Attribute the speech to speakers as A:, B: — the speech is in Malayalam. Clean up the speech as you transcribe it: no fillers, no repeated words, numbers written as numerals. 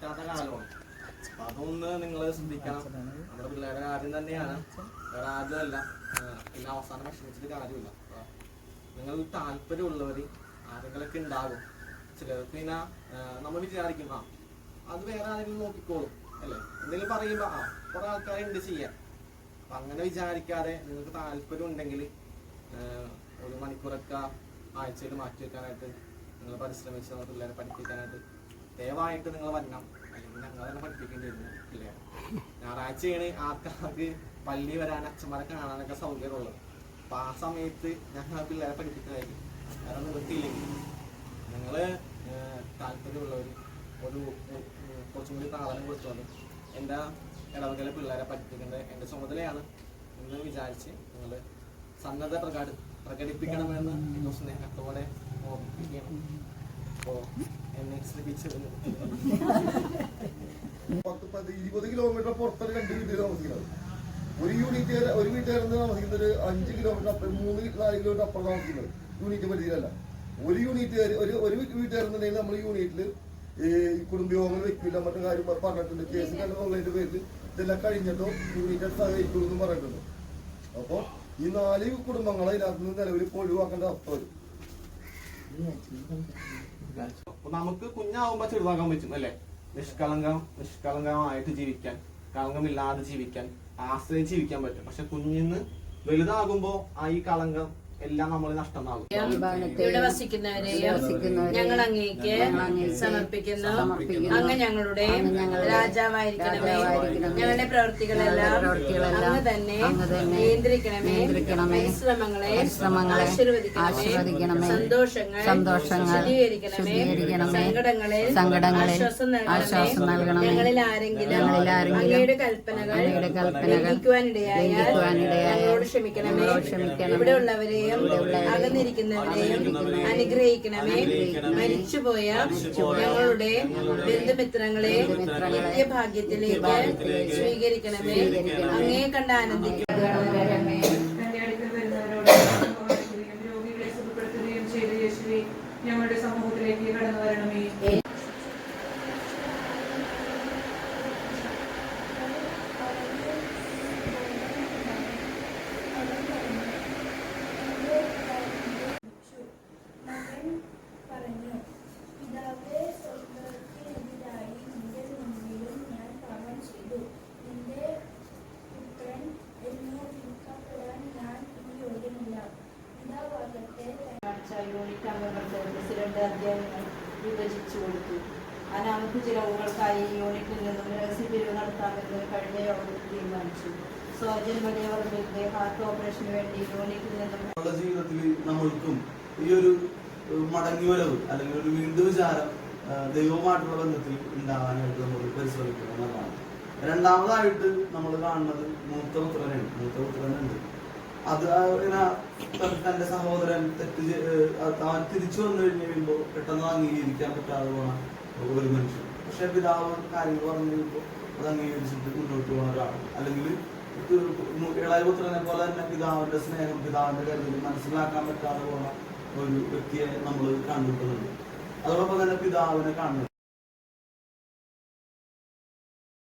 A: പറ്റാത്ത കാലമാണ്. അപ്പൊ അതൊന്ന് നിങ്ങൾ ശ്രദ്ധിക്കണം. നമ്മുടെ പിള്ളേരുടെ കാര്യം തന്നെയാണ്, വേറെ ആരുമല്ല. പിന്നെ അവസാനം വിഷമിച്ചിട്ട് കാര്യമില്ല. നിങ്ങൾ താല്പര്യമുള്ളവർ ആരെങ്കിലൊക്കെ ഉണ്ടാകും. ചിലർക്ക് പിന്നെ നമ്മൾ വിചാരിക്കും അത് വേറെ ആരെങ്കിലും നോക്കിക്കോളും അല്ലേ, എന്തെങ്കിലും പറയുമ്പോ കുറെ ആൾക്കാരുണ്ട് ചെയ്യാൻ. അപ്പൊ അങ്ങനെ വിചാരിക്കാതെ നിങ്ങൾക്ക് താല്പര്യം ഉണ്ടെങ്കിൽ 1 മണിക്കൂറൊക്കെ ആഴ്ചയിൽ മാറ്റി വെക്കാനായിട്ട് നിങ്ങൾ പരിശ്രമിച്ച് നമ്മുടെ പിള്ളേരെ പഠിപ്പിക്കാനായിട്ട് ദയവായിട്ട് നിങ്ങൾ വരണം. അല്ലെങ്കിൽ ഞങ്ങൾ തന്നെ പഠിപ്പിക്കേണ്ടി വരുന്നു ഇല്ലേ. ഞായറാഴ്ചയാണ് ആൾക്കാർക്ക് പള്ളി വരാൻ അച്ഛന്മാരെ കാണാനൊക്കെ സൗകര്യമുള്ളത്. അപ്പൊ ആ സമയത്ത് ഞങ്ങൾ പിള്ളേരെ പഠിപ്പിക്കുന്നതായിരിക്കും. വേറെ നിവൃത്തിയില്ലെങ്കിൽ നിങ്ങൾ താല്പര്യമുള്ളവർ കുറച്ചും കൂടി പ്രാധാന്യം കൊടുത്തോണ്ട് എൻ്റെ ഇടവകയിലെ പിള്ളേരെ പഠിപ്പിക്കേണ്ടത് എൻ്റെ ചുമതലയാണ് എന്ന് വിചാരിച്ച് നിങ്ങൾ സന്നദ്ധ പ്രകടിപ്പിക്കണമെന്ന് സ്നേഹത്തോടെ ഓർമ്മിപ്പിക്കണം. അപ്പോൾ എന്നെ ശ്രമിച്ചതിന്
B: 20 കിലോമീറ്റർ പുറത്താണ് 2 വീട്ടിൽ താമസിക്കുന്നത്. ഒരു വീട്ടുകാരൻ താമസിക്കുന്നത് 5 കിലോമീറ്റർ അപ്പുറം 3-4 കിലോമീറ്റർ അപ്പുറം താമസിക്കുന്നത് യൂണിറ്റ് പരിധിയിലല്ല. ഒരു വീട്ടുകാരെന്നുണ്ടെങ്കിൽ നമ്മൾ യൂണിറ്റിൽ ഈ കുടുംബയോഗങ്ങൾ വെക്കില്ല മറ്റു കാര്യം പറഞ്ഞിട്ടുണ്ട്. കേസ് കണ്ടെന്നുള്ളതിന്റെ പേരിൽ ഇതെല്ലാം കഴിഞ്ഞിട്ടോ യൂണിറ്റ് സഹകരിക്കുള്ളൂ എന്നും പറഞ്ഞിട്ടുണ്ട്. അപ്പോൾ ഈ 4 കുടുംബങ്ങളെ ഇതിനകത്ത് നിന്ന് നിലവിൽ ഇപ്പോൾ ഒഴിവാക്കേണ്ട അവസ്ഥ വരും.
A: നമുക്ക് കുഞ്ഞാവുമ്പോ ചെറുതാക്കാൻ പറ്റും അല്ലെ, നിഷ്കളങ്കമായിട്ട് ജീവിക്കാൻ, കളങ്കമില്ലാതെ ജീവിക്കാൻ, ആശ്രയിച്ച് ജീവിക്കാൻ പറ്റും. പക്ഷെ കുഞ്ഞിന്ന് വലുതാകുമ്പോ ഈ കളങ്കം എല്ലാം നമ്മൾ നഷ്ടമാകും.
C: ഇവിടെ വസിക്കുന്നവരെയും ഞങ്ങൾ അങ്ങേക്ക് സമർപ്പിക്കുന്നു. അങ്ങ് ഞങ്ങളുടെ രാജാവായിരിക്കണമേ. ഞങ്ങളുടെ പ്രവൃത്തികളെല്ലാം അങ്ങ് തന്നെ നിയന്ത്രിക്കണമേ. പരിശ്രമങ്ങളെ ആശീർവദിക്കണമേ. സന്തോഷങ്ങൾ ശുദ്ധീകരിക്കണമേ. സങ്കടങ്ങളിൽ ആശ്വാസം നൽകണമേ. ഞങ്ങളിൽ ആരെങ്കിലും അങ്ങയുടെ കൽപ്പനകൾ ലംഘിക്കുവാനിടയായാൽ ഞങ്ങളോട് ക്ഷമിക്കണമേ. ഇവിടെയുള്ളവരെ അകന്നിരിക്കുന്നവരെയും അനുഗ്രഹിക്കണമേ. മരിച്ചുപോയ ഞങ്ങളുടെ ബന്ധുമിത്രങ്ങളെ നിത്യഭാഗ്യത്തിലേക്ക് സ്വീകരിക്കണമേ. അങ്ങേ കണ്ട് ആനന്ദിക്കണമേ.
D: ഞങ്ങളുടെ സമൂഹത്തിലേക്ക് കടന്നു വരണമേ.
C: യൂണിറ്റ് അംഗങ്ങൾക്ക് പ്രസിഡന്റ് അധ്യായങ്ങൾ വിഭജിച്ചു കൊടുത്തു. അനാമത്ത് ചിലവുകൾക്കായി യൂണിറ്റിൽ നിന്നും രഹസ്യ പിരിവ് നടത്താമെന്ന് കഴിഞ്ഞ യോഗത്തിൽ തീരുമാനിച്ചു. സോജൻ വലിയവർഗത്തെ ഹാർട്ട് ഓപ്പറേഷന് വേണ്ടി യൂണിറ്റിൽ നിന്നും
E: ജീവിതത്തിൽ നമ്മൾക്കും ഈ ഒരു മടങ്ങി വരവ് അല്ലെങ്കിൽ ഒരു വീണ്ടും വിചാരം ദൈവവുമായിട്ടുള്ള ബന്ധത്തിൽ ഉണ്ടാകാനായിട്ട് നമ്മൾ പരിശ്രമിക്കണം എന്നതാണ്. രണ്ടാമതായിട്ട് നമ്മൾ കാണുന്നത് മൂത്തപുത്രനുണ്ട്. അത് തന്റെ സഹോദരൻ അവൻ തിരിച്ചു വന്നു കഴിയുമ്പോൾ പെട്ടെന്ന് അംഗീകരിക്കാൻ പറ്റാതെ പോണ ഒരു മനുഷ്യൻ. പക്ഷെ പിതാവ് കാര്യങ്ങൾ പറഞ്ഞു കഴിയുമ്പോൾ അത് അംഗീകരിച്ചിട്ട് മുന്നോട്ട് പോകുന്ന ഒരാളാണ്. അല്ലെങ്കിൽ ഇളയപുത്രനെ പോലെ തന്നെ പിതാവിന്റെ സ്നേഹം, പിതാവിന്റെ കരുതൽ മനസ്സിലാക്കാൻ പറ്റാതെ പോണ ഒരു വ്യക്തിയെ നമ്മൾ കണ്ടിട്ടുന്നുണ്ട്. അതോടൊപ്പം തന്നെ പിതാവിനെ കാണുന്നുണ്ട്.